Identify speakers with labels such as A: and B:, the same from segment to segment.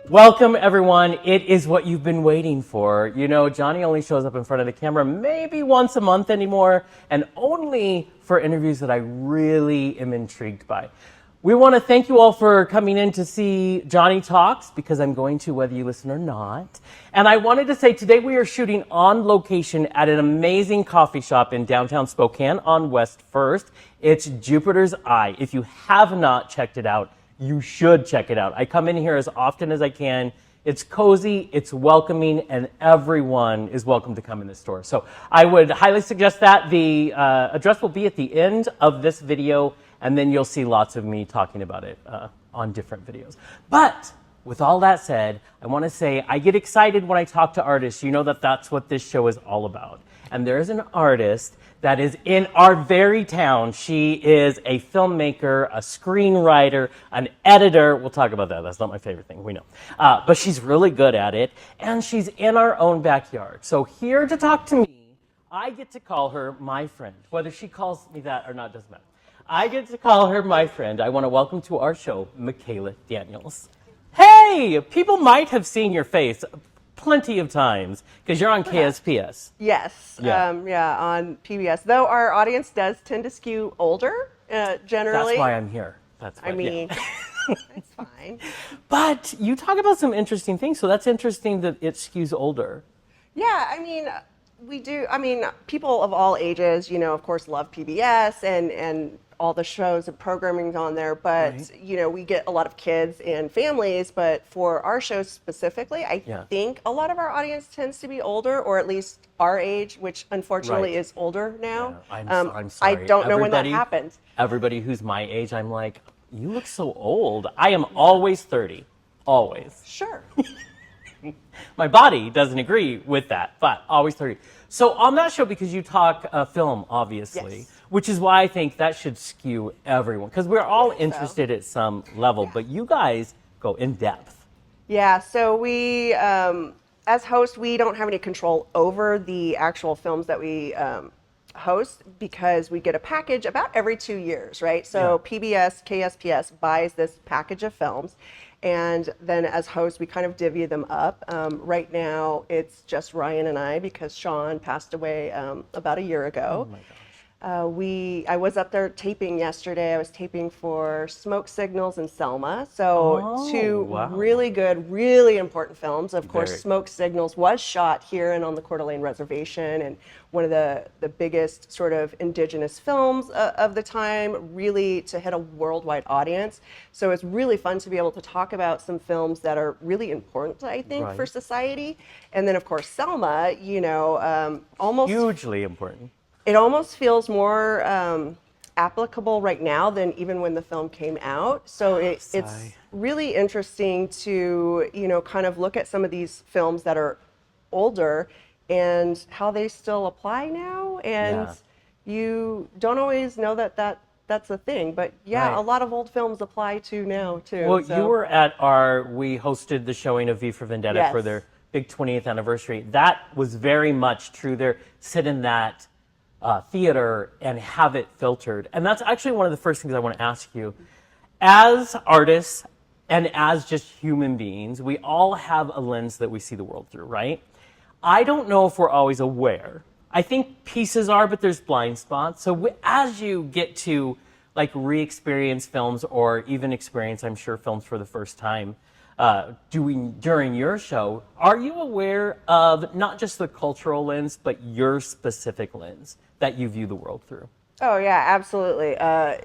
A: Welcome, everyone. It is what you've been waiting for. You know, Jonny only shows up in front of the camera maybe once a month anymore, and only for interviews that I really am intrigued by. We want to thank you all for coming in to see Jonny Talks, because I'm going to whether you listen or not. And I wanted to say today we are shooting on location at an amazing coffee shop in downtown Spokane on West 1st. It's Jupiter's Eye. If you have not checked it out, you should check it out. I come in here as often as I can. It's cozy, it's welcoming, and everyone is welcome to come in this store. So I would highly suggest that. The address will be at the end of this video, and then you'll see lots of me talking about it on different videos. But with all that said, I want to say I get excited when I talk to artists. You know that that's what this show is all about. And there is an artist that is in our very town. She is a filmmaker, a screenwriter, an editor. We'll talk about that. That's not my favorite thing, we know. But she's really good at it, and she's in our own backyard. So here to talk to me, I get to call her my friend. Whether she calls me that or not doesn't matter. I get to call her my friend. I want to welcome to our show, Mikayla Daniels. Hey, people might have seen your face plenty of times because you're on KSPS.
B: Yes, on PBS. Though our audience does tend to skew older, generally.
A: That's why I'm here. That's why,
B: I mean, it's fine.
A: But you talk about some interesting things, so that's interesting that it skews older.
B: Yeah, I mean, we do. I mean, people of all ages, you know, of course, love PBS and all the shows and programming on there, but right. You know, we get a lot of kids and families, but for our shows specifically, I think a lot of our audience tends to be older, or at least our age, which unfortunately is older now.
A: Yeah, I'm sorry.
B: I don't know when that happened.
A: Everybody who's my age, I'm like, you look so old. I am always 30, always.
B: Sure.
A: My body doesn't agree with that, but always 30. So on that show, because you talk film, obviously, which is why I think that should skew everyone, because we're all interested at some level, but you guys go in depth.
B: Yeah, so we, as hosts, we don't have any control over the actual films that we host, because we get a package about every 2 years, right? So PBS, KSPS buys this package of films, and then as hosts, we kind of divvy them up. Right now, it's just Ryan and I, because Sean passed away about a year ago.
A: Oh my gosh.
B: I was up there taping yesterday. I was taping for Smoke Signals and Selma. So two really good, really important films. Of course, Smoke Signals was shot here and on the Coeur d'Alene Reservation, and one of the biggest sort of indigenous films of the time, really to hit a worldwide audience. So it's really fun to be able to talk about some films that are really important, I think, for society. And then, of course, Selma, you know, almost
A: hugely important.
B: It almost feels more applicable right now than even when the film came out. So it's really interesting to, you know, kind of look at some of these films that are older and how they still apply now. And you don't always know that's a thing. But a lot of old films apply to now, too.
A: Well, you were at we hosted the showing of V for Vendetta for their big 20th anniversary. That was very much true there. Sit in that theater and have it filtered. And that's actually one of the first things I want to ask you. As artists and as just human beings, we all have a lens that we see the world through, right? I don't know if we're always aware. I think pieces are, but there's blind spots. So as you get to like re-experience films, or even experience, I'm sure, films for the first time, during your show, are you aware of not just the cultural lens, but your specific lens that you view the world through?
B: Oh, yeah, absolutely.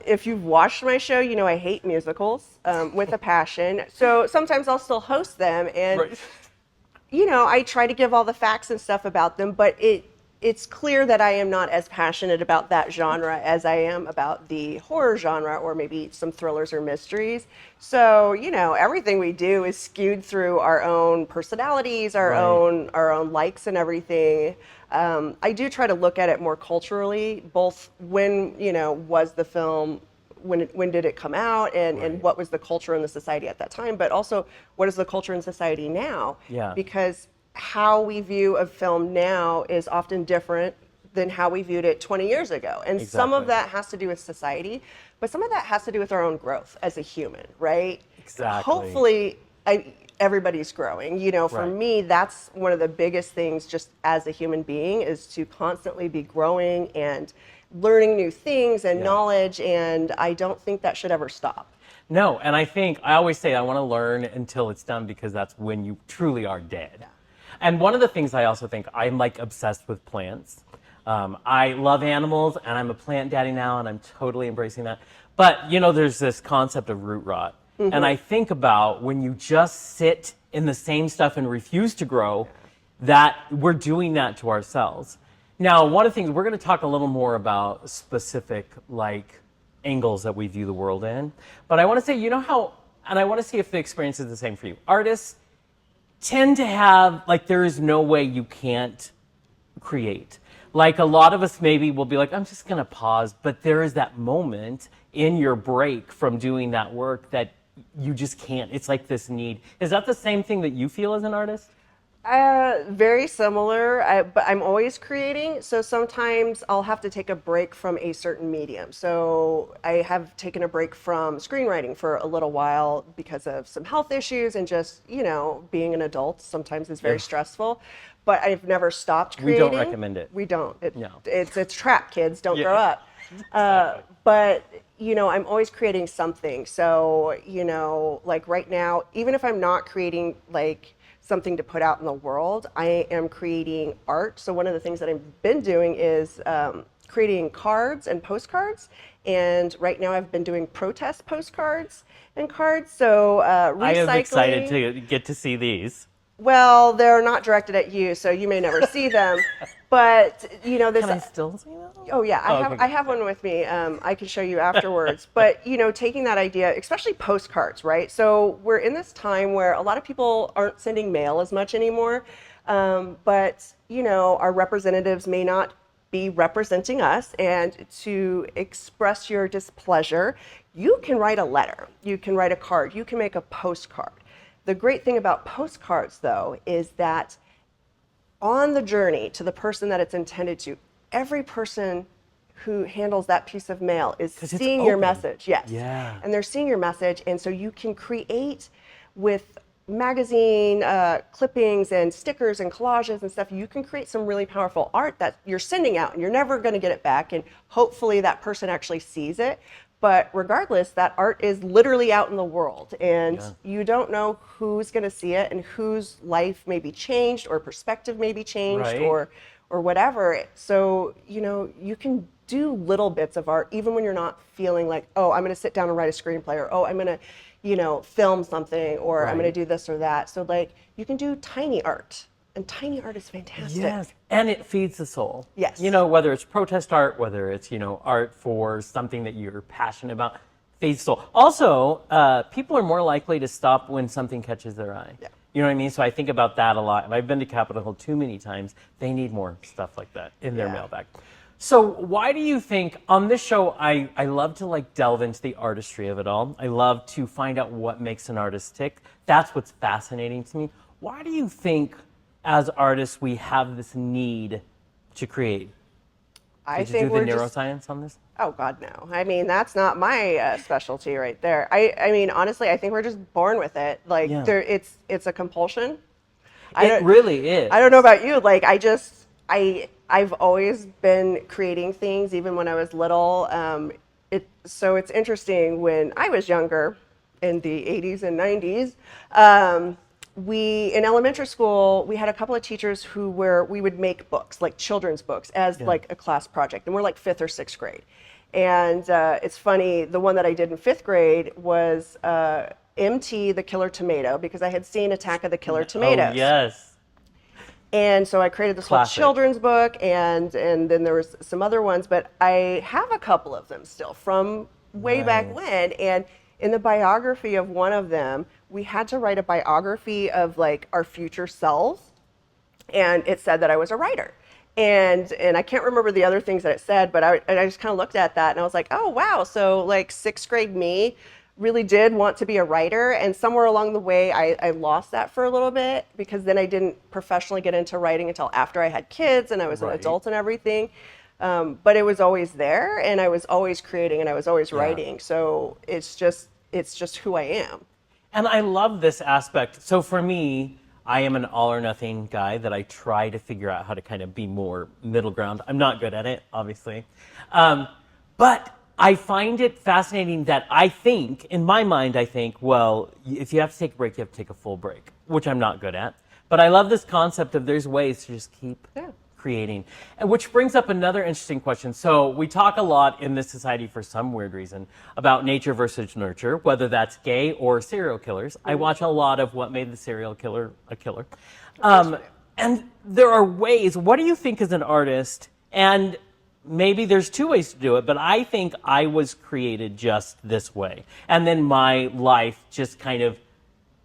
B: If you've watched my show, you know I hate musicals with a passion. So sometimes I'll still host them, and, you know, I try to give all the facts and stuff about them, but it's clear that I am not as passionate about that genre as I am about the horror genre, or maybe some thrillers or mysteries. So, you know, everything we do is skewed through our own personalities, our own likes and everything. I do try to look at it more culturally, both when, you know, was the film, when did it come out, and what was the culture in the society at that time, but also what is the culture in society now? Because how we view a film now is often different than how we viewed it 20 years ago. And some of that has to do with society, but some of that has to do with our own growth as a human, right?
A: Exactly.
B: Hopefully, everybody's growing. You know, for
A: Right.
B: me, that's one of the biggest things just as a human being is to constantly be growing and learning new things and
A: Yeah.
B: knowledge. And I don't think that should ever stop.
A: No, and I always say I want to learn until it's done because that's when you truly are dead.
B: Yeah.
A: And one of the things I also think, I'm like obsessed with plants. I love animals and I'm a plant daddy now and I'm totally embracing that. But, you know, there's this concept of root rot. And I think about when you just sit in the same stuff and refuse to grow, that we're doing that to ourselves. Now, one of the things, we're going to talk a little more about specific, like, angles that we view the world in. But I want to say, you know how, and I want to see if the experience is the same for you. Artists tend to have, like, there is no way you can't create. Like, a lot of us maybe will be like, I'm just going to pause. But there is that moment in your break from doing that work that you just can't. It's like this need. Is that the same thing that you feel as an artist?
B: Very similar, but I'm always creating. So sometimes I'll have to take a break from a certain medium. So I have taken a break from screenwriting for a little while because of some health issues and just, you know, being an adult sometimes is very stressful. But I've never stopped
A: We
B: creating.
A: don't recommend it.
B: We don't.
A: No.
B: It's a trap, kids. Don't
A: Yeah.
B: grow up.
A: Exactly.
B: But, you know, I'm always creating something. So, you know, like right now, even if I'm not creating like something to put out in the world, I am creating art. So one of the things that I've been doing is creating cards and postcards. And right now I've been doing protest postcards and cards. So recycling.
A: I am excited to get to see these.
B: Well, they're not directed at you, so you may never see them. But you know, this.
A: Can I still see them?
B: Oh yeah,
A: okay.
B: I have one with me. I can show you afterwards. But you know, taking that idea, especially postcards, right? So we're in this time where a lot of people aren't sending mail as much anymore. But you know, our representatives may not be representing us, and to express your displeasure, you can write a letter, you can write a card, you can make a postcard. The great thing about postcards, though, is that on the journey to the person that it's intended to, every person who handles that piece of mail is seeing your
A: open.
B: message. Yes.
A: Yeah.
B: And they're seeing your message. And so you can create with magazine clippings and stickers and collages and stuff. You can create some really powerful art that you're sending out and you're never going to get it back. And hopefully that person actually sees it. But regardless, that art is literally out in the world, and you don't know who's going to see it and whose life may be changed or perspective may be changed
A: Right.
B: or whatever. So, you know, you can do little bits of art even when you're not feeling like, oh, I'm going to sit down and write a screenplay, or oh, I'm going to, you know, film something, or I'm going to do this or that. So like you can do tiny art. And tiny art is fantastic.
A: Yes, and it feeds the soul.
B: Yes.
A: You know, whether it's protest art, whether it's, you know, art for something that you're passionate about, feeds the soul. Also, people are more likely to stop when something catches their eye.
B: Yeah.
A: You know what I mean? So I think about that a lot. And I've been to Capitol Hill too many times. They need more stuff like that in their mailbag. So why do you think, on this show, I love to like delve into the artistry of it all. I love to find out what makes an artist tick. That's what's fascinating to me. Why do you think, as artists, we have this need to create? Did you do the neuroscience on this?
B: Oh God, no. I mean, that's not my specialty right there. I mean, honestly, I think we're just born with it. Like, it's a compulsion.
A: It really is.
B: I don't know about you. Like, I've always been creating things, even when I was little. So it's interesting. When I was younger, in the 80s and 90s, in elementary school, we had a couple of teachers we would make books, like children's books, as like a class project. And we're like 5th or 6th grade. And it's funny, the one that I did in 5th grade was MT, the Killer Tomato, because I had seen Attack of the Killer Tomatoes.
A: Oh, yes.
B: And so I created this whole children's book, and then there was some other ones, but I have a couple of them still from way back when. And in the biography of one of them, we had to write a biography of like our future selves, and it said that I was a writer. And I can't remember the other things that it said, but I just kind of looked at that and I was like, oh wow, so like 6th grade me really did want to be a writer, and somewhere along the way I lost that for a little bit, because then I didn't professionally get into writing until after I had kids and I was an adult and everything. But it was always there, and I was always creating and I was always writing. So it's just who I am.
A: And I love this aspect. So for me, I am an all or nothing guy that I try to figure out how to kind of be more middle ground. I'm not good at it, obviously. But I find it fascinating that I think, in my mind, I think, well, if you have to take a break, you have to take a full break, which I'm not good at. But I love this concept of there's ways to just keep creating. And which brings up another interesting question. So we talk a lot in this society for some weird reason about nature versus nurture, whether that's gay or serial killers. I watch a lot of What Made the Serial Killer a Killer. And there are ways, what do you think as an artist? And maybe there's two ways to do it, but I think I was created just this way. And then my life just kind of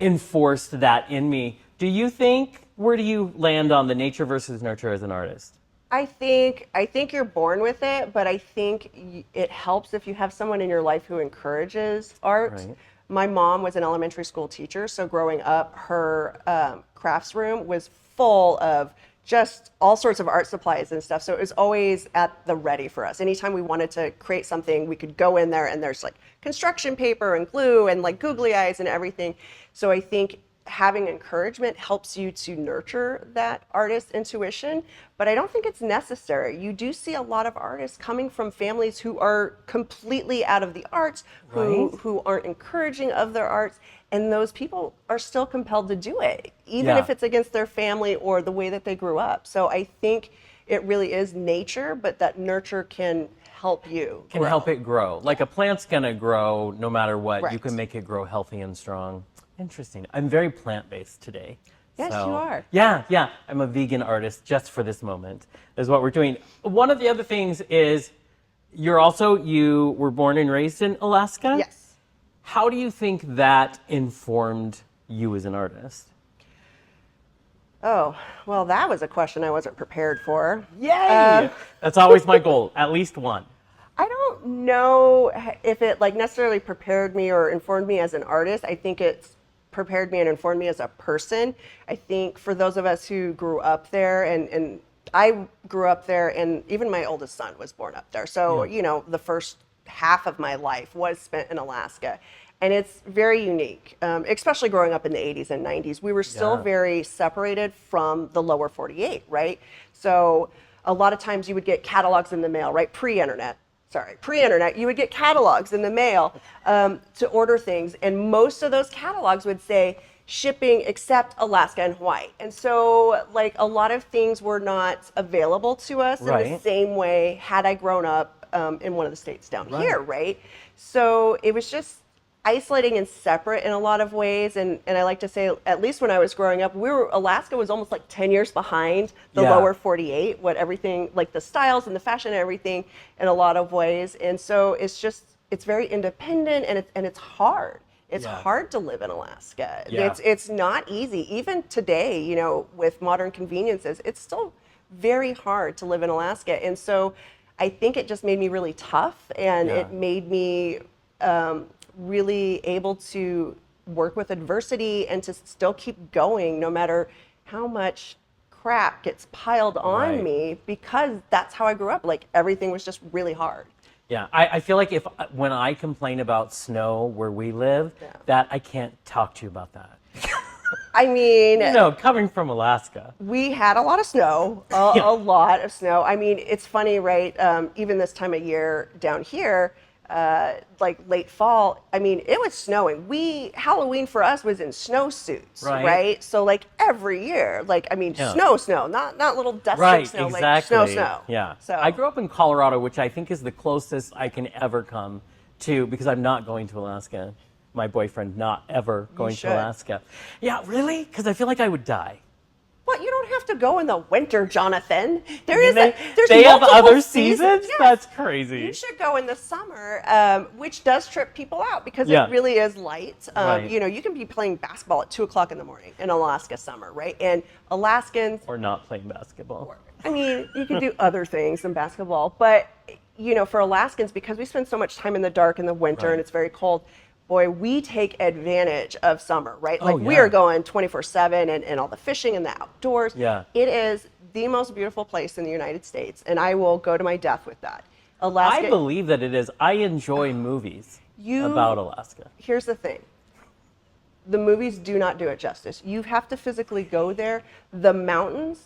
A: enforced that in me. Do you think, where do you land on the nature versus nurture as an artist?
B: I think you're born with it, but I think it helps if you have someone in your life who encourages art.
A: Right.
B: My mom was an elementary school teacher, so growing up, her crafts room was full of just all sorts of art supplies and stuff. So it was always at the ready for us. Anytime we wanted to create something, we could go in there and there's like construction paper and glue and like googly eyes and everything. So I think having encouragement helps you to nurture that artist's intuition, but I don't think it's necessary. You do see a lot of artists coming from families who are completely out of the arts, who aren't encouraging of their arts, and those people are still compelled to do it, even if it's against their family or the way that they grew up. So I think it really is nature, but that nurture can help you
A: Can help it grow. Like a plant's gonna grow no matter what.
B: Right.
A: You can make it grow healthy and strong. Interesting. I'm very plant-based today.
B: Yes, you are.
A: Yeah. I'm a vegan artist just for this moment, is what we're doing. One of the other things is you were born and raised in Alaska?
B: Yes.
A: How do you think that informed you as an artist?
B: Oh, well, that was a question I wasn't prepared for.
A: Yay! That's always my goal, at least one.
B: I don't know if it like necessarily prepared me or informed me as an artist. I think it's prepared me and informed me as a person. I think for those of us who grew up there, and I grew up there, and even my oldest son was born up there. So, you know, the first half of my life was spent in Alaska. And it's very unique, especially growing up in the 80s and 90s. We were still very separated from the lower 48, right? So a lot of times you would get catalogs in the mail, right? Pre-internet, you would get catalogs in the mail to order things. And most of those catalogs would say shipping except Alaska and Hawaii. And so like a lot of things were not available to us in the same way had I grown up in one of the states down here, right? So it was just isolating and separate in a lot of ways, and I like to say, at least when I was growing up, Alaska was almost like 10 years behind the lower 48, what everything, like the styles and the fashion and everything in a lot of ways, and so it's very independent, and it's hard. It's hard to live in Alaska. It's not easy. Even today, you know, with modern conveniences, it's still very hard to live in Alaska, and so I think it just made me really tough, and it made me really able to work with adversity and to still keep going no matter how much crap gets piled on me, because that's how I grew up. Like everything was just really hard.
A: Yeah, I feel like when I complain about snow where we live, that I can't talk to you about that.
B: I mean,
A: you know, coming from Alaska,
B: we had a lot of snow, a lot of snow. I mean, it's funny, right? Even this time of year down here, like late fall, I mean, it was snowing. Halloween for us was in snowsuits, right? So like every year, like, I mean, snow, not little dusty snow, like snow.
A: Yeah.
B: So
A: I grew up in Colorado, which I think is the closest I can ever come to, because I'm not going to Alaska. My boyfriend not ever going to Alaska. Yeah, really? Because I feel like I would die.
B: Well, you don't have to go in the winter, Jonathan. There's
A: they have other
B: seasons.
A: Yes. That's crazy.
B: You should go in the summer, which does trip people out because it really is light. You know, you can be playing basketball at 2:00 in the morning in Alaska summer, right? And Alaskans,
A: or not playing basketball.
B: I mean, you can do other things than basketball, but you know, for Alaskans, because we spend so much time in the dark in the winter and it's very cold. Boy, we take advantage of summer, right? Like we are going 24/7 and all the fishing and the outdoors.
A: Yeah.
B: It is the most beautiful place in the United States, and I will go to my death with that. Alaska.
A: I believe that it is. I enjoy movies about Alaska.
B: Here's the thing. the movies do not do it justice. You have to physically go there. The mountains,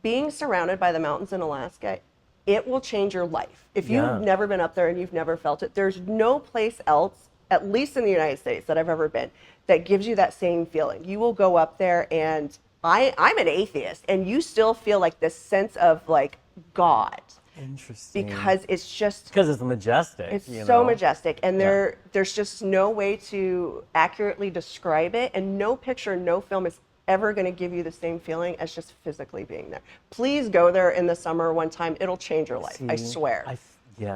B: being surrounded by the mountains in Alaska, it will change your life. If you've never been up there and you've never felt it, there's no place else, at least in the United States that I've ever been, that gives you that same feeling. You will go up there, and I'm an atheist, and you still feel like this sense of like God.
A: Interesting.
B: Because it's just...
A: Because it's majestic.
B: It's so majestic, and there's just no way to accurately describe it, and no picture, no film is ever going to give you the same feeling as just physically being there. Please go there in the summer one time. It'll change your life. I swear.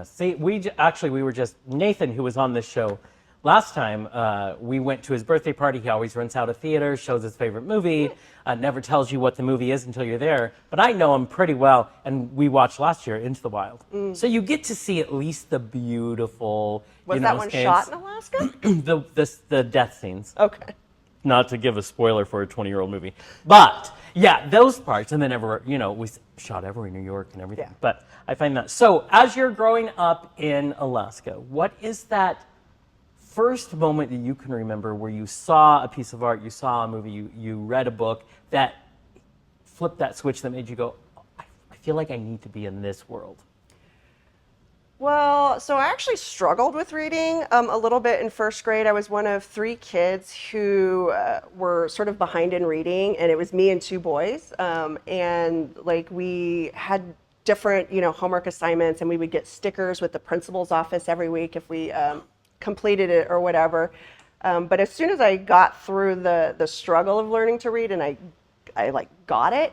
A: See, we were just, Nathan, who was on this show last time, we went to his birthday party. He always rents out a theater, shows his favorite movie, never tells you what the movie is until you're there. But I know him pretty well, and we watched last year, Into the Wild. So you get to see at least the beautiful,
B: Was that one shot in Alaska?
A: the death scenes.
B: Okay.
A: Not to give a spoiler for a 20-year-old movie. But, yeah, those parts, and then we shot everywhere in New York and everything.
B: Yeah.
A: But I find that. So, as you're growing up in Alaska, what is that first moment that you can remember where you saw a piece of art, you saw a movie, you read a book that flipped that switch that made you go, oh, I feel like I need to be in this world?
B: Well, so I actually struggled with reading a little bit in first grade. I was one of 3 kids who were sort of behind in reading, and it was me and 2 boys. And like we had different, homework assignments, and we would get stickers with the principal's office every week if we completed it or whatever. But as soon as I got through the struggle of learning to read, and I like got it,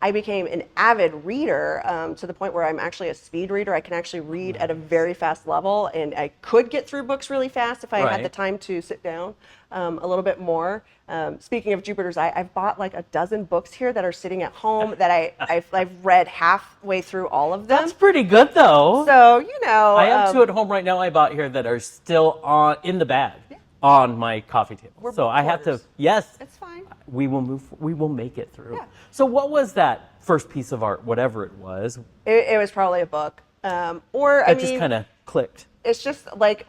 B: I became an avid reader to the point where I'm actually a speed reader. I can actually read at a very fast level, and I could get through books really fast if I had the time to sit down a little bit more. Speaking of Jupiter's Eye, I've bought like a dozen books here that are sitting at home that I've read halfway through all of them.
A: That's pretty good, though.
B: So,
A: I have 2 at home right now I bought here that are still in the bag on my coffee table. So I have to, yes.
B: It's fine.
A: We will make it through.
B: Yeah.
A: So what was that first piece of art, whatever it was?
B: It was probably a book.
A: Just kind of clicked.
B: It's just like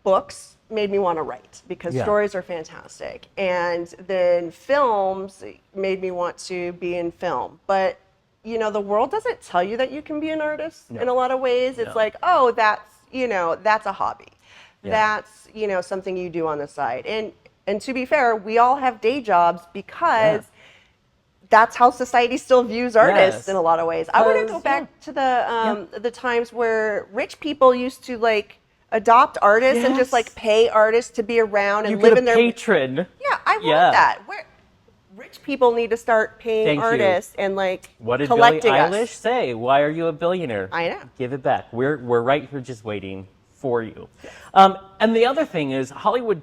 B: books made me want to write because stories are fantastic. And then films made me want to be in film. But, the world doesn't tell you that you can be an artist in a lot of ways. It's like, oh, that's a hobby. Yeah. That's, something you do on the side. And to be fair, we all have day jobs because that's how society still views artists in a lot of ways. I want to go back to the times where rich people used to like adopt artists and just like pay artists to be around and live in their
A: patron.
B: Yeah, I want that. Rich people need to start paying artists and like
A: what did
B: collecting
A: Billie Eilish say? Why are you a billionaire?
B: I know.
A: Give it back. We're right here just waiting for you. And the other thing is Hollywood,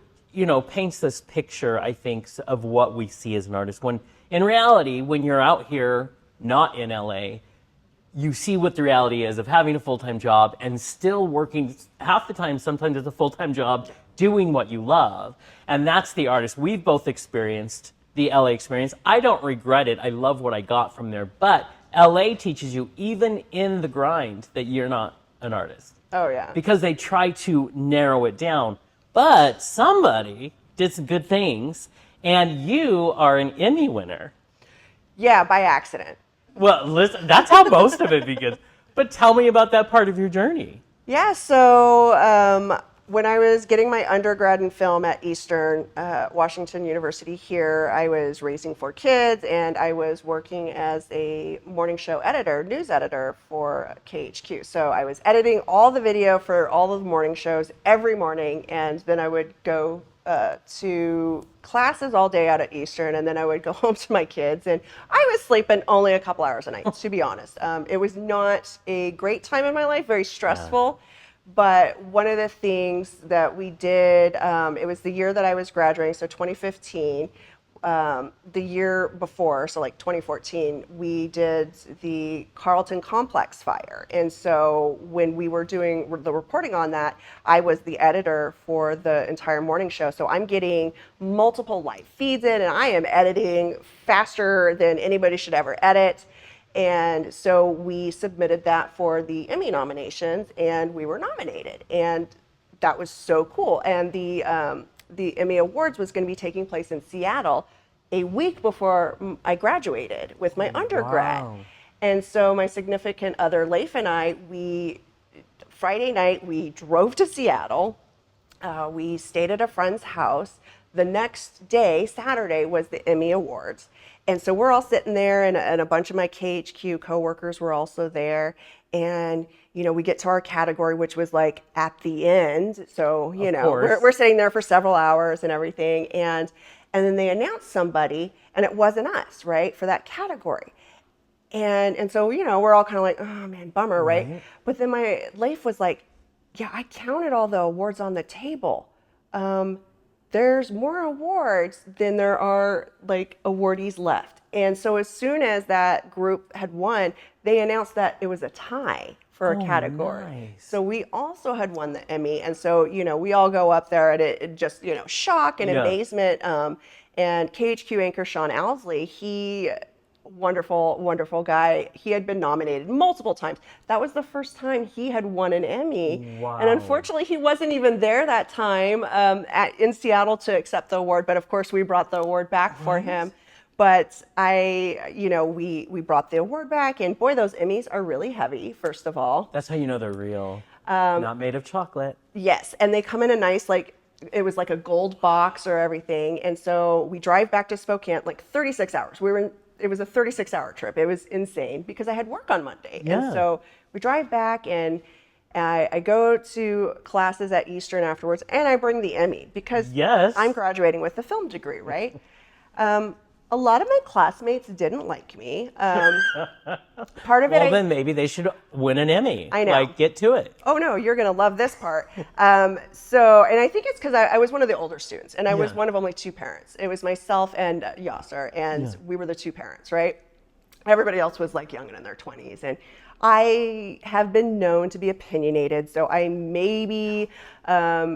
A: paints this picture, I think, of what we see as an artist. When in reality, when you're out here, not in LA, you see what the reality is of having a full-time job and still working half the time, sometimes it's a full-time job, doing what you love. And that's the artist. We've both experienced the LA experience. I don't regret it. I love what I got from there. But LA teaches you, even in the grind, that you're not an artist.
B: Oh, yeah.
A: Because they try to narrow it down. But somebody did some good things, and you are an Emmy winner.
B: Yeah, by accident.
A: Well, listen, that's how most of it begins. But tell me about that part of your journey.
B: Yeah, so when I was getting my undergrad in film at Eastern Washington University here, I was raising 4 kids, and I was working as a morning show editor, news editor for KHQ. So I was editing all the video for all of the morning shows every morning, and then I would go to classes all day out at Eastern, and then I would go home to my kids, and I was sleeping only a couple hours a night, to be honest. It was not a great time in my life, very stressful. But one of the things that we did, it was the year that I was graduating, so 2015. The year before, so like 2014, we did the Carlton Complex fire. And so when we were doing the reporting on that, I was the editor for the entire morning show. So I'm getting multiple live feeds in, and I am editing faster than anybody should ever edit. And so we submitted that for the Emmy nominations, and we were nominated. And that was so cool. And the the Emmy Awards was going to be taking place in Seattle a week before I graduated with my undergrad.
A: Wow.
B: And so my significant other, Leif, and I, Friday night, we drove to Seattle. We stayed at a friend's house. The next day, Saturday, was the Emmy Awards. And so we're all sitting there, and a bunch of my KHQ coworkers were also there. And, you know, we get to our category, which was like at the end. So, you know, we're sitting there for several hours and everything. And then they announced somebody, and it wasn't us, right, for that category. And so, you know, we're all kind of like, oh man, bummer, right? But then my Leif was like, yeah, I counted all the awards on the table. There's more awards than there are like awardees left. And so as soon as that group had won, they announced that it was a tie for a category.
A: Nice.
B: So we also had won the Emmy. And so, you know, we all go up there at it just, you know, shock and amazement. And KHQ anchor Sean Owsley, he, wonderful guy. He had been nominated multiple times. That was the first time he had won an Emmy.
A: Wow.
B: And unfortunately, he wasn't even there that time in Seattle to accept the award. But of course, we brought the award back for him. But we brought the award back, and boy, those Emmys are really heavy, first of all.
A: That's how you know they're real. Not made of chocolate.
B: Yes, and they come in a nice, like, it was like a gold box or everything. And so we drive back to Spokane, like 36 hours. It was a 36-hour trip. It was insane because I had work on Monday.
A: Yeah.
B: And so we drive back, and I go to classes at Eastern afterwards, and I bring the Emmy because I'm graduating with a film degree, right? A lot of my classmates didn't like me. Part of it.
A: Well, then maybe they should win an Emmy.
B: I know.
A: Like, get to it.
B: Oh no, you're gonna love this part. And I think it's because I was one of the older students, and I was one of only two parents. It was myself and Yasser, and we were the two parents, right? Everybody else was like young and in their 20s, and I have been known to be opinionated, so I maybe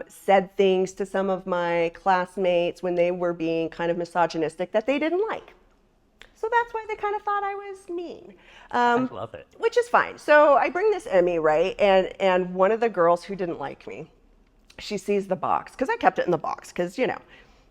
B: said things to some of my classmates when they were being kind of misogynistic that they didn't like. So that's why they kind of thought I was mean.
A: I love it.
B: Which is fine. So I bring this Emmy, right? And one of the girls who didn't like me, she sees the box, because I kept it in the box, because, you know,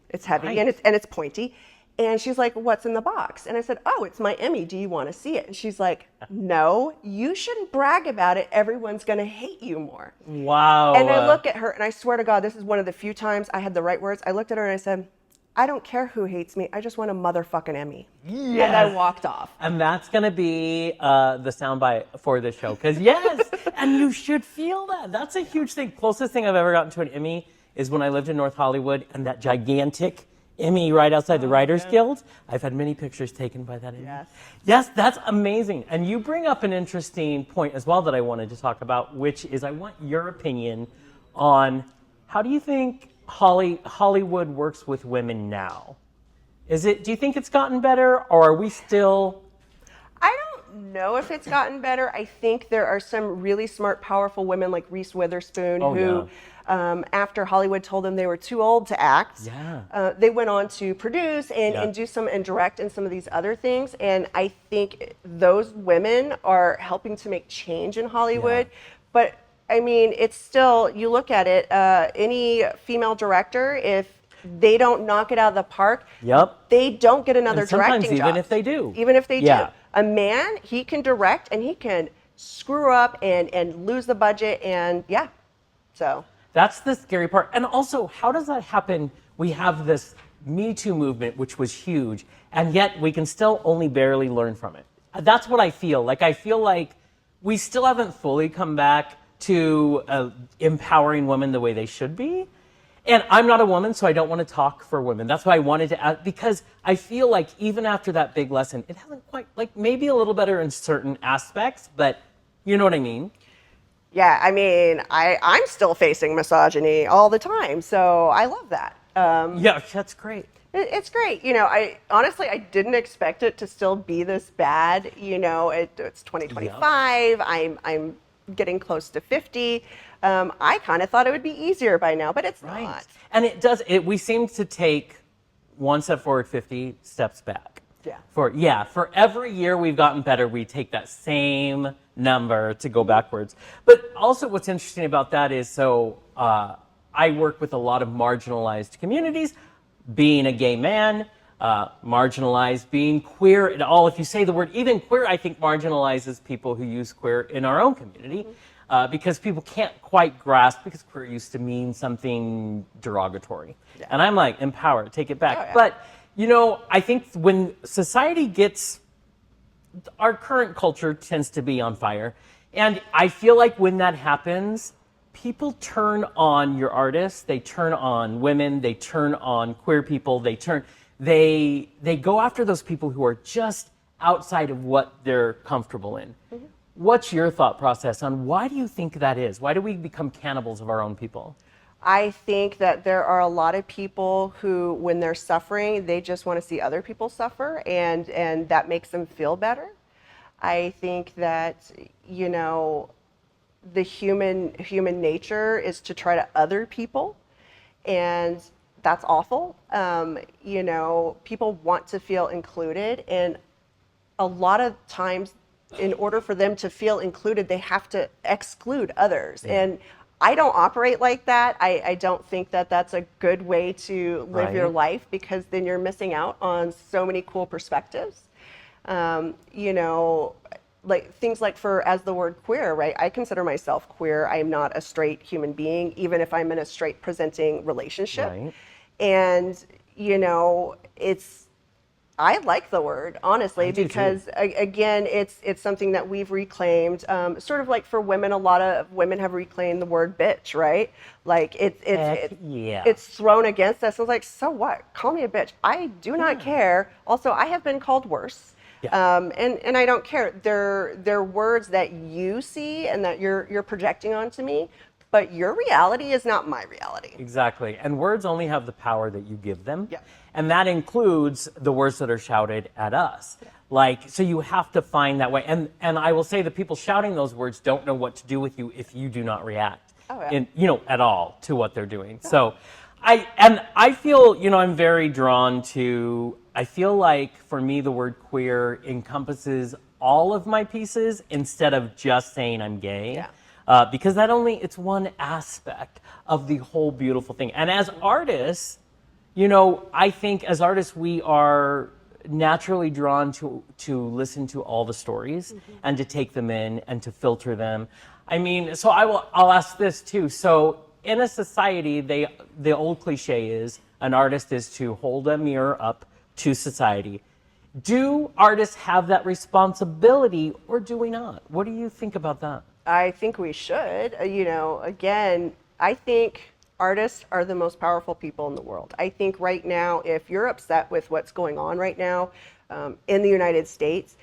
B: it's heavy and it's pointy. And she's like, what's in the box? And I said, oh, it's my Emmy. Do you want to see it? And she's like, no, you shouldn't brag about it. Everyone's going to hate you more.
A: Wow.
B: And I look at her, and I swear to God, this is one of the few times I had the right words. I looked at her and I said, I don't care who hates me. I just want a motherfucking Emmy. Yes. And I walked off.
A: And that's going to be the soundbite for this show. Because yes, and you should feel that. That's a huge thing. Closest thing I've ever gotten to an Emmy is when I lived in North Hollywood, and that gigantic Emmy right outside the Writers Guild. I've had many pictures taken by that Emmy. Yes, that's amazing. And you bring up an interesting point as well that I wanted to talk about, which is I want your opinion on how do you think Hollywood works with women now? Do you think it's gotten better, or are we still...
B: I don't know if it's gotten better. I think there are some really smart, powerful women like Reese Witherspoon who... after Hollywood told them they were too old to act, they went on to produce and do some and direct and some of these other things. And I think those women are helping to make change in Hollywood. But I mean, it's still, you look at it, any female director, if they don't knock it out of the park, they don't get another directing job.
A: Even if they do.
B: Even if they do. A man, he can direct and he can screw up and lose the budget and so.
A: That's the scary part. And also, how does that happen? We have this Me Too movement, which was huge, and yet we can still only barely learn from it. That's what I feel. Like, I feel like we still haven't fully come back to empowering women the way they should be. And I'm not a woman, so I don't want to talk for women. That's why I wanted to ask, because I feel like even after that big lesson, it hasn't quite, like, maybe a little better in certain aspects, but you know what I mean?
B: Yeah, I mean, I'm still facing misogyny all the time, so I love that.
A: Yeah, that's great.
B: It's great. You know, I didn't expect it to still be this bad. You know, it's 2025. I'm getting close to 50. I kind of thought it would be easier by now, but it's not.
A: And it does. We seem to take one step forward, 50 steps back. For every year we've gotten better, we take that same number to go backwards. But also what's interesting about that is, so I work with a lot of marginalized communities, being a gay man, marginalized, being queer at all. If you say the word even queer, I think marginalizes people who use queer in our own community, because people can't quite grasp, because queer used to mean something derogatory. Yeah. And I'm like, empower, take it back. Oh, yeah. But, you know, I think when society gets, our current culture tends to be on fire. And I feel like when that happens, people turn on your artists, they turn on women, they turn on queer people, they go after those people who are just outside of what they're comfortable in. Mm-hmm. What's your thought process on why do you think that is? Why do we become cannibals of our own people?
B: I think that there are a lot of people who, when they're suffering, they just want to see other people suffer, and that makes them feel better. I think that, you know, the human nature is to try to other people, and that's awful. You know, people want to feel included, and a lot of times, in order for them to feel included, they have to exclude others. Yeah. And I don't operate like that. I don't think that that's a good way to live your life, because then you're missing out on so many cool perspectives. You know, like things like as the word queer, right? I consider myself queer. I am not a straight human being, even if I'm in a straight presenting relationship. Right. And, you know, I like the word, honestly, because again, it's something that we've reclaimed. Sort of like for women, a lot of women have reclaimed the word bitch, right? Like it's thrown against us. I was like, so what? Call me a bitch. I do not care. Also, I have been called worse. Yeah. And I don't care. They're words that you see and that you're projecting onto me, but your reality is not my reality.
A: Exactly. And words only have the power that you give them. Yeah. And that includes the words that are shouted at us. Yeah. Like, so you have to find that way. And I will say the people shouting those words don't know what to do with you if you do not react at all to what they're doing. Yeah. So I feel, you know, I'm very drawn to, I feel like for me, the word queer encompasses all of my pieces instead of just saying I'm gay. Yeah. Because it's one aspect of the whole beautiful thing. And as artists, you know, I think as artists, we are naturally drawn to listen to all the stories and to take them in and to filter them. I mean, so I'll ask this too. So in a society, the old cliche is an artist is to hold a mirror up to society. Do artists have that responsibility, or do we not? What do you think about that?
B: I think we should. You know, again, I think artists are the most powerful people in the world. I think right now, if you're upset with what's going on right now in the United States,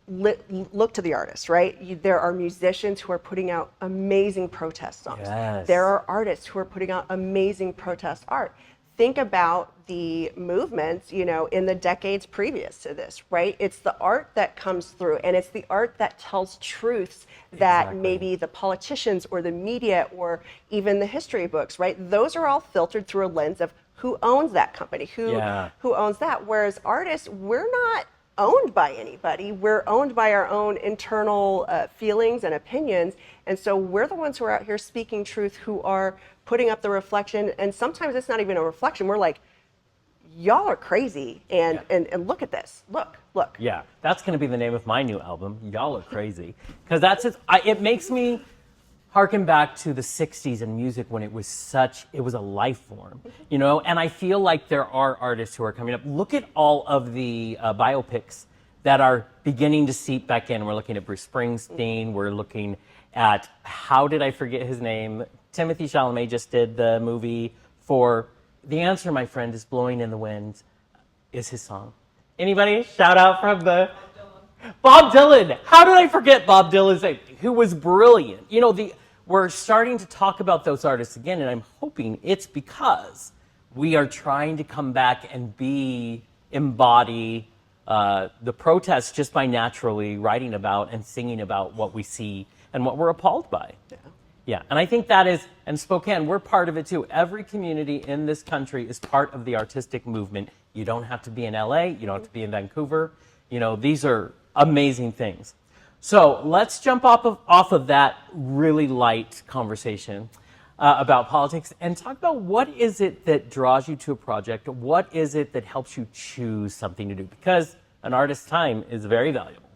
B: look to the artists, right? There are musicians who are putting out amazing protest songs. Yes. There are artists who are putting out amazing protest art. Think about the movements, you know, in the decades previous to this, right? It's the art that comes through, and it's the art that tells truths that maybe the politicians or the media or even the history books, right? Those are all filtered through a lens of who owns that company, who owns that. Whereas artists, we're not owned by anybody. We're owned by our own internal feelings and opinions. And so we're the ones who are out here speaking truth, who are putting up the reflection. And sometimes it's not even a reflection. We're like, y'all are crazy. And look at this. Look.
A: Yeah, that's going to be the name of my new album. Y'all are crazy. Because it makes me harken back to the 60s and music when it was a life form, you know? And I feel like there are artists who are coming up. Look at all of the biopics that are beginning to seep back in. We're looking at Bruce Springsteen. We're looking at, how did I forget his name? Timothy Chalamet just did the movie for The Answer, My Friend, is Blowing in the Wind, is his song. Anybody? Shout out from the... Bob Dylan. How did I forget Bob Dylan's name? Who was brilliant. You know, we're starting to talk about those artists again, and I'm hoping it's because we are trying to come back and embody the protests just by naturally writing about and singing about what we see and what we're appalled by. Yeah, and I think that is, and Spokane, we're part of it too. Every community in this country is part of the artistic movement. You don't have to be in LA, you don't have to be in Vancouver. You know, these are amazing things. So let's jump off of that really light conversation. about politics and talk about what is it that draws you to a project? What is it that helps you choose something to do? Because an artist's time is very valuable.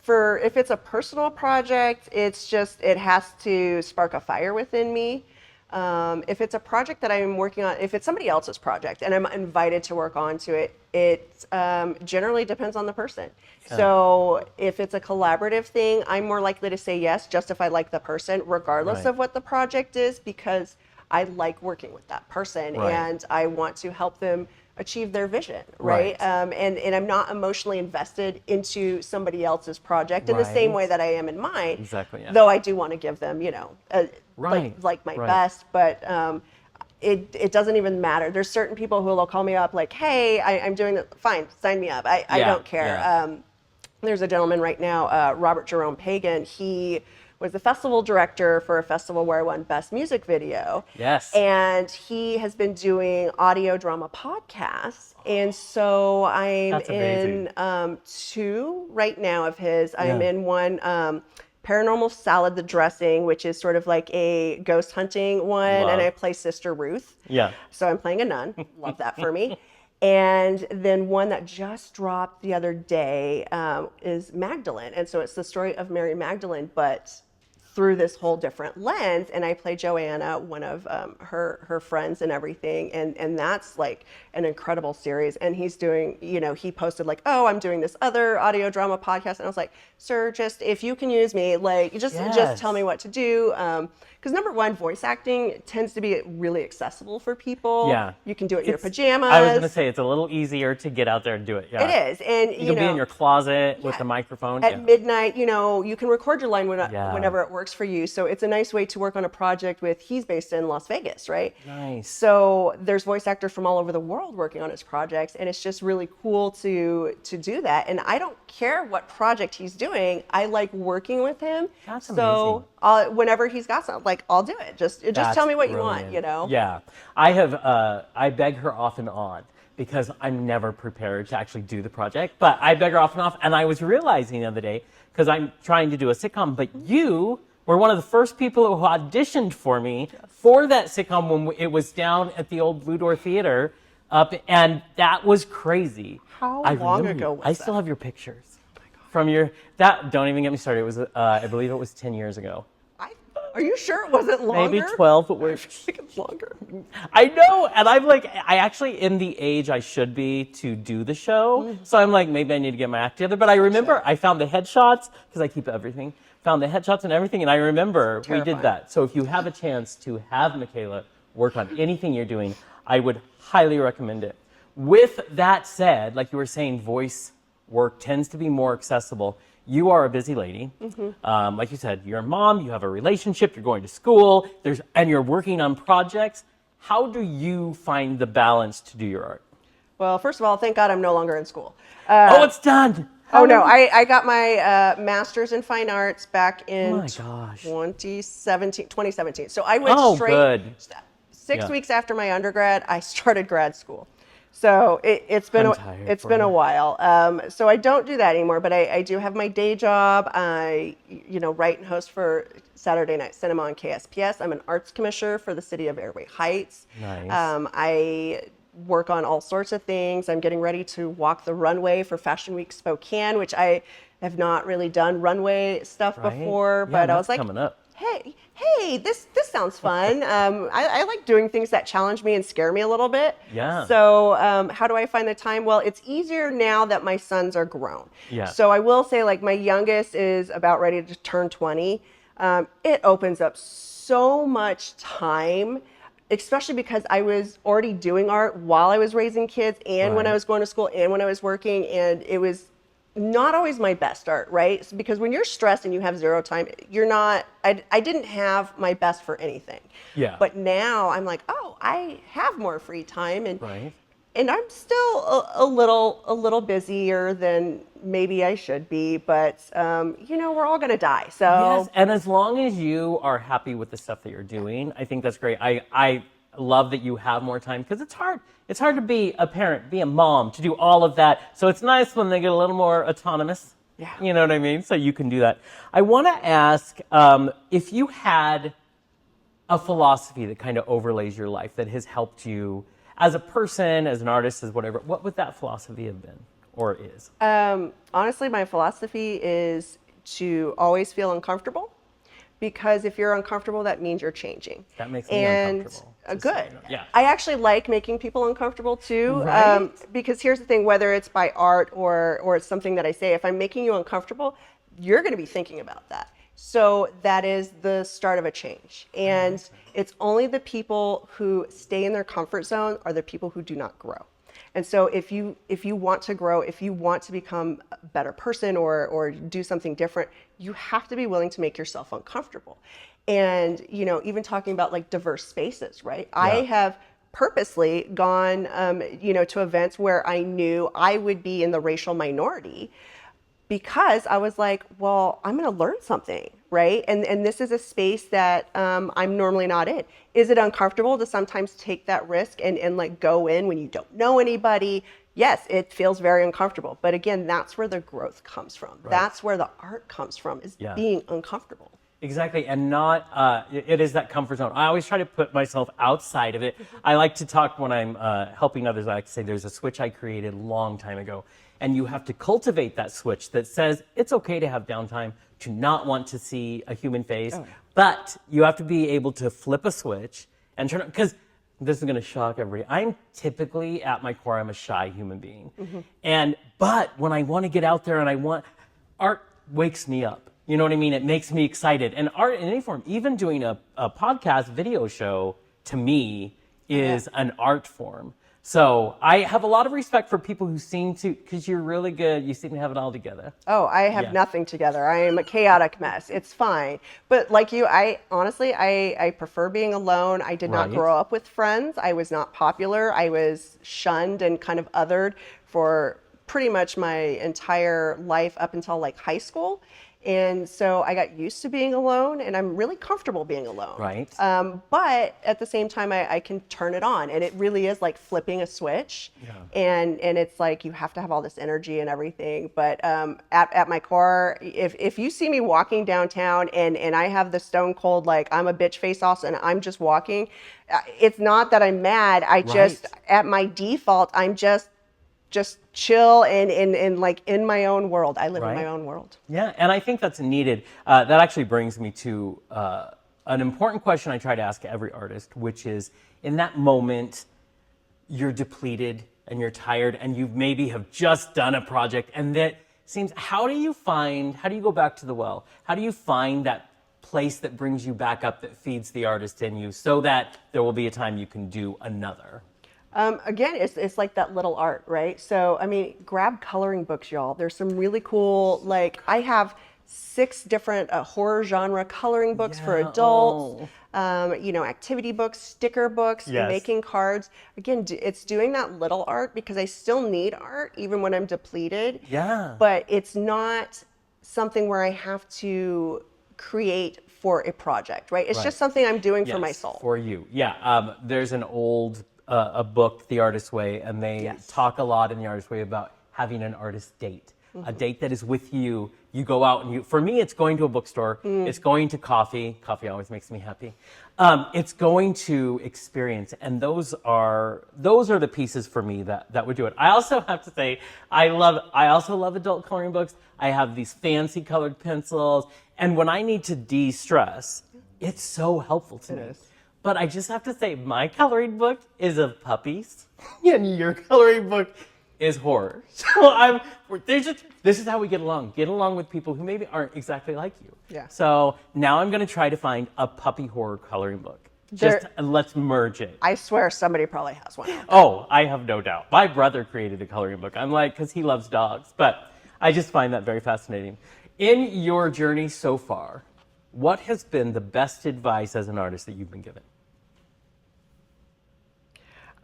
B: For if it's a personal project, it has to spark a fire within me. If it's a project that I'm working on, if it's somebody else's project and I'm invited to work onto it, it generally depends on the person.
A: Yeah.
B: So if it's a collaborative thing, I'm more likely to say yes, just if I like the person, regardless of what the project is, because I like working with that person and I want to help them achieve their vision, right? And I'm not emotionally invested into somebody else's project in the same way that I am in mine.
A: Exactly. Yeah.
B: Though I do want to give them, like my best, but it doesn't even matter. There's certain people who will call me up like, hey, I'm doing that. Fine, sign me up. I don't care.
A: Yeah.
B: There's a gentleman right now, Robert Jerome Pagan. He was the festival director for a festival where I won Best Music Video.
A: Yes.
B: And he has been doing audio drama podcasts. And so I'm in 2 right now of his. I'm in one, Paranormal Salad, the Dressing, which is sort of like a ghost hunting one. And I play Sister Ruth.
A: Yeah.
B: So I'm playing a nun. Love that for me. And then one that just dropped the other day is Magdalene. And so it's the story of Mary Magdalene, but through this whole different lens. And I play Joanna, one of her friends and everything. And that's like an incredible series. And he's doing, he posted like, oh, I'm doing this other audio drama podcast. And I was like, sir, just if you can use me, like just tell me what to do. Because number one, voice acting tends to be really accessible for people.
A: Yeah.
B: You can do it in your pajamas.
A: I was going to say, it's a little easier to get out there and do it. Yeah.
B: It is. And,
A: you can be in your closet with the microphone.
B: At midnight, you can record your line whenever it works for you. So it's a nice way to work on a project he's based in Las Vegas, right?
A: Nice.
B: So there's voice actors from all over the world working on his projects. And it's just really cool to do that. And I don't care what project he's doing. I like working with him.
A: That's
B: amazing. So whenever he's got something, like, I'll do it. Just tell me what you want,
A: Yeah. I beg her off and on because I'm never prepared to actually do the project, but I beg her off and off. And I was realizing the other day, because I'm trying to do a sitcom, but you were one of the first people who auditioned for me for that sitcom when it was down at the old Blue Door Theater and that was crazy.
B: How long ago was that?
A: I still have your pictures from don't even get me started. It was, I believe it was 10 years ago.
B: Are you sure it wasn't longer?
A: Maybe 12, but
B: I think it's longer.
A: I know, and I'm like, I actually in the age I should be to do the show, so I'm like, maybe I need to get my act together. But I remember I found the headshots, because I keep everything, found the headshots and everything, and I remember we did that. So if you have a chance to have Mikayla work on anything you're doing, I would highly recommend it. With that said, like you were saying, voice work tends to be more accessible. You are a busy lady. Like you said, you're a mom, you have a relationship, you're going to school, and you're working on projects. How do you find the balance to do your art?
B: Well, first of all, thank God I'm no longer in school.
A: It's done.
B: I got my master's in fine arts back in 2017. So I went straight.
A: Good.
B: 6 weeks after my undergrad, I started grad school. So it's been a while. So I don't do that anymore, but I do have my day job. I write and host for Saturday Night Cinema on KSPS. I'm an arts commissioner for the city of Airway Heights.
A: Nice.
B: I work on all sorts of things. I'm getting ready to walk the runway for Fashion Week Spokane, which I have not really done runway stuff before, but I was like,
A: coming up.
B: Hey, this sounds fun. I like doing things that challenge me and scare me a little bit.
A: Yeah.
B: So how do I find the time? Well, it's easier now that my sons are grown.
A: Yeah.
B: So I will say, like, my youngest is about ready to turn 20. It opens up so much time, especially because I was already doing art while I was raising kids and when I was going to school and when I was working, and it was not always my best art, right? Because when you're stressed and you have zero time, I didn't have my best for anything.
A: Yeah.
B: But now I'm like, oh, I have more free time, and I'm still a little busier than maybe I should be, but we're all gonna die. So
A: yes, and as long as you are happy with the stuff that you're doing, I think that's great. I love that you have more time, because it's hard. It's hard to be a parent, be a mom, to do all of that. So it's nice when they get a little more autonomous. Yeah. You know what I mean? So you can do that. I want to ask if you had a philosophy that kind of overlays your life that has helped you as a person, as an artist, as whatever, what would that philosophy have been or is?
B: Honestly, my philosophy is to always feel uncomfortable, because if you're uncomfortable, that means you're changing.
A: That makes me uncomfortable.
B: Good.
A: Yeah.
B: I actually like making people uncomfortable too,
A: Right?
B: because here's the thing: whether it's by art or it's something that I say, if I'm making you uncomfortable, you're going to be thinking about that. So that is the start of a change, and it's only the people who stay in their comfort zone are the people who do not grow. And so if you want to grow, if you want to become a better person or do something different, you have to be willing to make yourself uncomfortable. And, you know, even talking about like diverse spaces, right? Yeah. I have purposely gone, you know, to events where I knew I would be in the racial minority, because I was like, well, I'm going to learn something, right? And this is a space that I'm normally not in. Is it uncomfortable to sometimes take that risk and like go in when you don't know anybody? Yes, it feels very uncomfortable. But again, that's where the growth comes from. Right. That's where the art comes from, is being uncomfortable.
A: Exactly, and not, it is that comfort zone. I always try to put myself outside of it. I like to talk when I'm helping others, I like to say there's a switch I created a long time ago, and you have to cultivate that switch that says it's okay to have downtime, to not want to see a human face, but you have to be able to flip a switch and turn it, because this is going to shock everybody. I'm typically, at my core, I'm a shy human being. But when I want to get out there and art wakes me up. You know what I mean? It makes me excited. And art in any form, even doing a podcast video show, to me, is an art form. So I have a lot of respect for people who seem to, because you're really good, you seem to have it all together.
B: Oh, I have nothing together. I am a chaotic mess. It's fine. But like you, I honestly, I prefer being alone. I did not grow up with friends. I was not popular. I was shunned and kind of othered for pretty much my entire life up until like high school. And so I got used to being alone, and I'm really comfortable being alone. Right. But at the same time, I can turn it on, and it really is like flipping a switch. And it's like you have to have all this energy and everything. But at my core, if you see me walking downtown and I have the stone cold, like I'm a bitch face off and I'm just walking, it's not that I'm mad. I just, at my default, I'm just chill and like in my own world. I live in my own world.
A: Yeah, and I think that's needed. That actually brings me to an important question I try to ask every artist, which is, in that moment, you're depleted and you're tired and you maybe have just done a project, and that seems, how do you go back to the well? How do you find that place that brings you back up, that feeds the artist in you, so that there will be a time you can do another?
B: Again, it's like that little art, right? So, I mean, grab coloring books, y'all. There's some really cool, like, I have 6 different horror genre coloring books for adults, you know, activity books, sticker books, making cards. Again, it's doing that little art, because I still need art even when I'm depleted. But it's not something where I have to create for a project, right? It's just something I'm doing for myself.
A: For you. There's an old a book, The Artist's Way, and they talk a lot in The Artist's Way about having an artist date, a date that is with you. You go out and for me, it's going to a bookstore. It's going to coffee. Coffee always makes me happy. It's going to experience, and those are the pieces for me that would do it. I also have to say, I also love adult coloring books. I have these fancy colored pencils, and when I need to de-stress, it's so helpful to me. It is. But I just have to say, my coloring book is of puppies, and your coloring book is horror. So this is how we get along. Get along with people who maybe aren't exactly like you. So now I'm going to try to find a puppy horror coloring book. Let's merge it.
B: I swear somebody probably has one.
A: Oh, I have no doubt. My brother created a coloring book. I'm like, because he loves dogs. But I just find that very fascinating. In your journey so far, what has been the best advice as an artist that you've been given?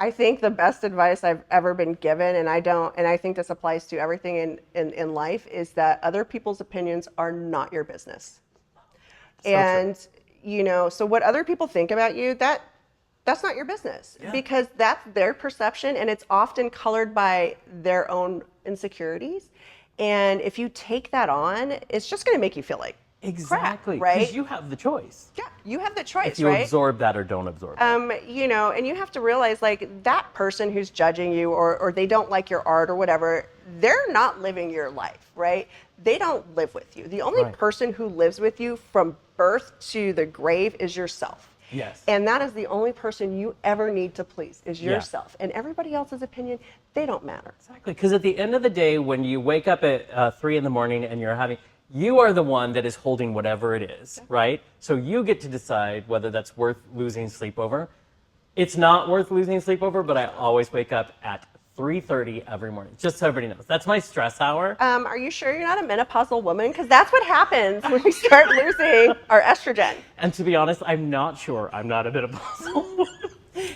B: I think the best advice I've ever been given, and I think this applies to everything in life, is that other people's opinions are not your business. So you know, so what other people think about you, that's not your business, because that's their perception, and it's often colored by their own insecurities. And if you take that on, it's just going to make you feel like
A: Exactly.
B: crap, right?
A: Because you have the choice.
B: Yeah, you have the choice,
A: If you
B: right?
A: absorb that or don't absorb it.
B: You know, and you have to realize like that person who's judging you or they don't like your art or whatever, they're not living your life, right? They don't live with you. The only
A: Right.
B: person who lives with you from birth to the grave is yourself.
A: Yes.
B: And that is the only person you ever need to please is
A: Yeah.
B: yourself. And everybody else's opinion, they don't matter.
A: Exactly. Because at the end of the day, when you wake up at 3 in the morning and you are the one that is holding whatever it is, right? So you get to decide whether that's worth losing sleep over. It's not worth losing sleep over, but I always wake up at 3:30 every morning, just so everybody knows. That's my stress hour.
B: Are you sure you're not a menopausal woman? Because that's what happens when we start losing our estrogen.
A: And to be honest, I'm not sure. I'm not a bit of puzzle.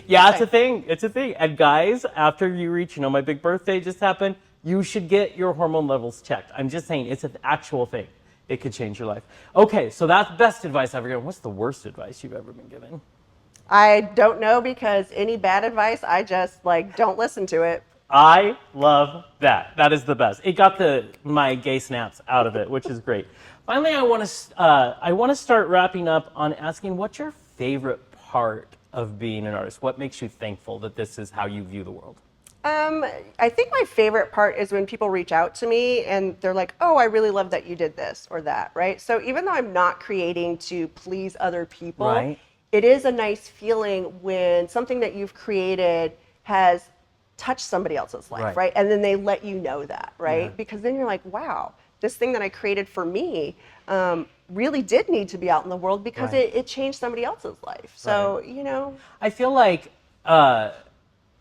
A: Yeah, it's a thing. It's a thing. And guys, after you reach, my big birthday just happened, you should get your hormone levels checked. I'm just saying, it's an actual thing. It could change your life. Okay, so that's best advice ever given. What's the worst advice you've ever been given?
B: I don't know because any bad advice, I just don't listen to it.
A: I love that. That is the best. It got my gay snaps out of it, which is great. Finally, I want to start wrapping up on asking, what's your favorite part of being an artist? What makes you thankful that this is how you view the world?
B: I think my favorite part is when people reach out to me and they're like, oh, I really love that you did this or that, right? So even though I'm not creating to please other people,
A: Right.
B: It is a nice feeling when something that you've created has touched somebody else's life, right? And then they let you know that, right?
A: Yeah.
B: Because then you're like, wow, this thing that I created for me really did need to be out in the world because
A: Right.
B: it changed somebody else's life. So,
A: I feel like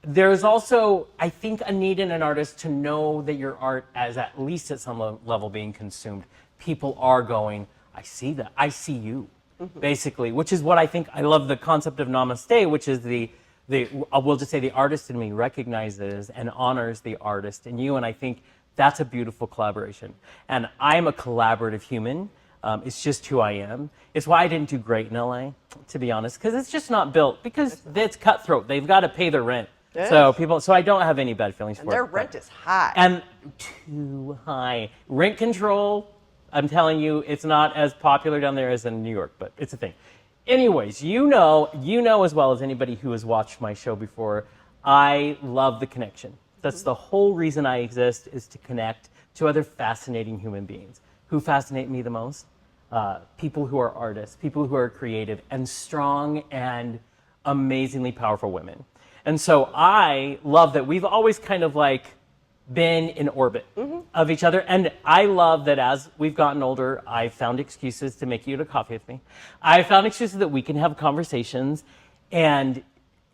A: there's also, I think, a need in an artist to know that your art is at least at some level being consumed. People are going, I see that. I see you, basically, which is what I think. I love the concept of namaste, which is we'll just say the artist in me recognizes and honors the artist in you. And I think that's a beautiful collaboration. And I'm a collaborative human. It's just who I am. It's why I didn't do great in LA, to be honest, because it's just not built, because it's cutthroat. They've got to pay their rent.
B: Yes.
A: So I don't have any bad feelings for it.
B: their rent is high.
A: And too high. Rent control, I'm telling you, it's not as popular down there as in New York, but it's a thing. Anyways, you know as well as anybody who has watched my show before, I love the connection. That's the whole reason I exist, is to connect to other fascinating human beings. Who fascinate me the most? People who are artists, people who are creative, and strong and amazingly powerful women. And so I love that we've always kind of been in orbit of each other. And I love that as we've gotten older, I've found excuses to make you to coffee with me. I found excuses that we can have conversations. And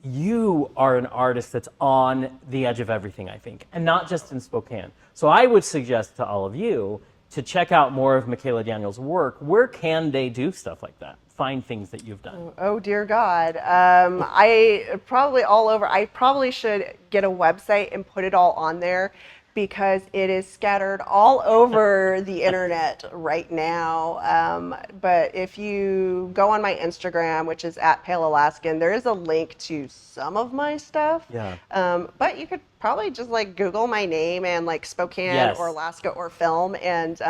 A: you are an artist that's on the edge of everything, I think, and not just in Spokane. So I would suggest to all of you to check out more of Mikayla Daniels' work. Where can they do stuff like that? Find things that you've done.
B: Oh dear God. I probably should get a website and put it all on there because it is scattered all over the internet right now. But if you go on my Instagram, which is @PaleAlaskan, there is a link to some of my stuff.
A: Yeah.
B: But you could probably just Google my name and Spokane
A: Yes.
B: or Alaska or film. And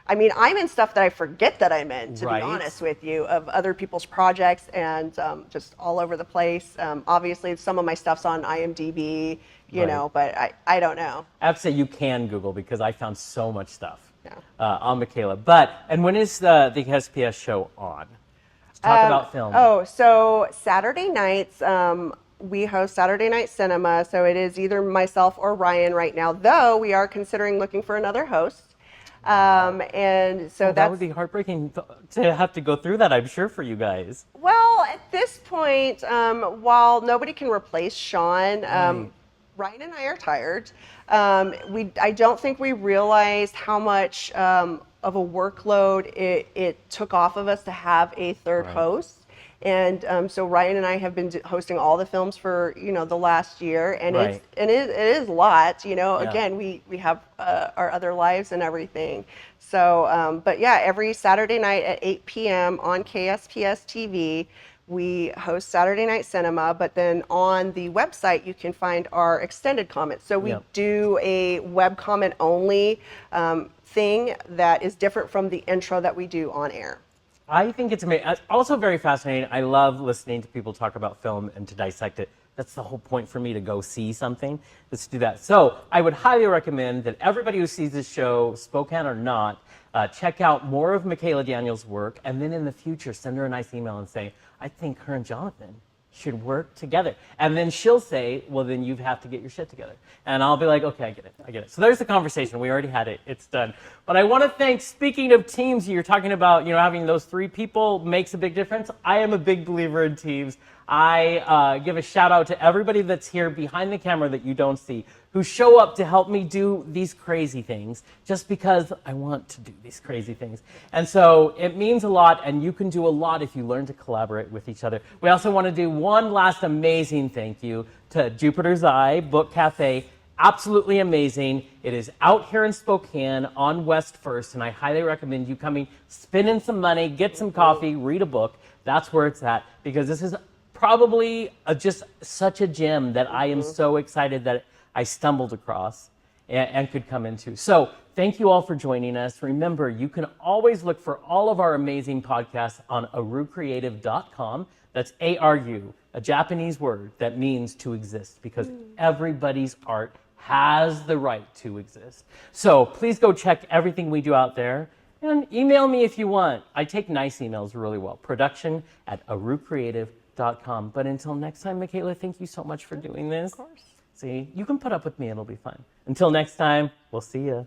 B: I'm in stuff that I forget that I'm in, to
A: Right.
B: be honest with you, of other people's projects and just all over the place. Obviously, some of my stuff's on IMDb,
A: Right.
B: but I don't know.
A: I have to say you can Google because I found so much stuff
B: Yeah.
A: on Mikayla. And when is the SPS show on? Let's talk about film.
B: Oh, so Saturday nights, we host Saturday Night Cinema. So it is either myself or Ryan right now, though we are considering looking for another host. And so
A: that would be heartbreaking to have to go through that, I'm sure, for you guys.
B: Well, at this point, while nobody can replace Sean, Ryan and I are tired. I don't think we realized how much of a workload it took off of us to have a third host. And so Ryan and I have been hosting all the films for the last year, and
A: Right.
B: it is a lot.
A: Yeah.
B: Again, we have our other lives and everything. So, but yeah, every Saturday night at 8 p.m. on KSPS TV, we host Saturday Night Cinema. But then on the website, you can find our extended comments. So we
A: Yep.
B: do a web comment only thing that is different from the intro that we do on air.
A: I think it's amazing. Also very fascinating. I love listening to people talk about film and to dissect it. That's the whole point for me, to go see something. Let's do that. So I would highly recommend that everybody who sees this show, Spokane or not, check out more of Mikayla Daniels' work, and then in the future, send her a nice email and say, I think her and Jonathan should work together. And then she'll say, well, then you have to get your shit together. And I'll be like, okay, I get it. So there's the conversation. We already had it. It's done. But I want to thank, speaking of teams, you're talking about, having those 3 people makes a big difference. I am a big believer in teams. I give a shout out to everybody that's here behind the camera that you don't see, who show up to help me do these crazy things just because I want to do these crazy things. And so it means a lot, and you can do a lot if you learn to collaborate with each other. We also want to do one last amazing thank you to Jupiter's Eye Book Cafe. Absolutely amazing. It is out here in Spokane on West 1st, and I highly recommend you coming, spend in some money, get some coffee, read a book. That's where it's at, because this is probably just such a gem that I am so excited that I stumbled across and could come into. So thank you all for joining us. Remember, you can always look for all of our amazing podcasts on arucreative.com. That's A-R-U, a Japanese word that means to exist, because everybody's art has the right to exist. So please go check everything we do out there, and email me if you want. I take nice emails really well. production@arucreative.com. But until next time, Mikayla, thank you so much for doing this.
B: Of course.
A: See, you can put up with me. It'll be fun. Until next time, we'll see ya.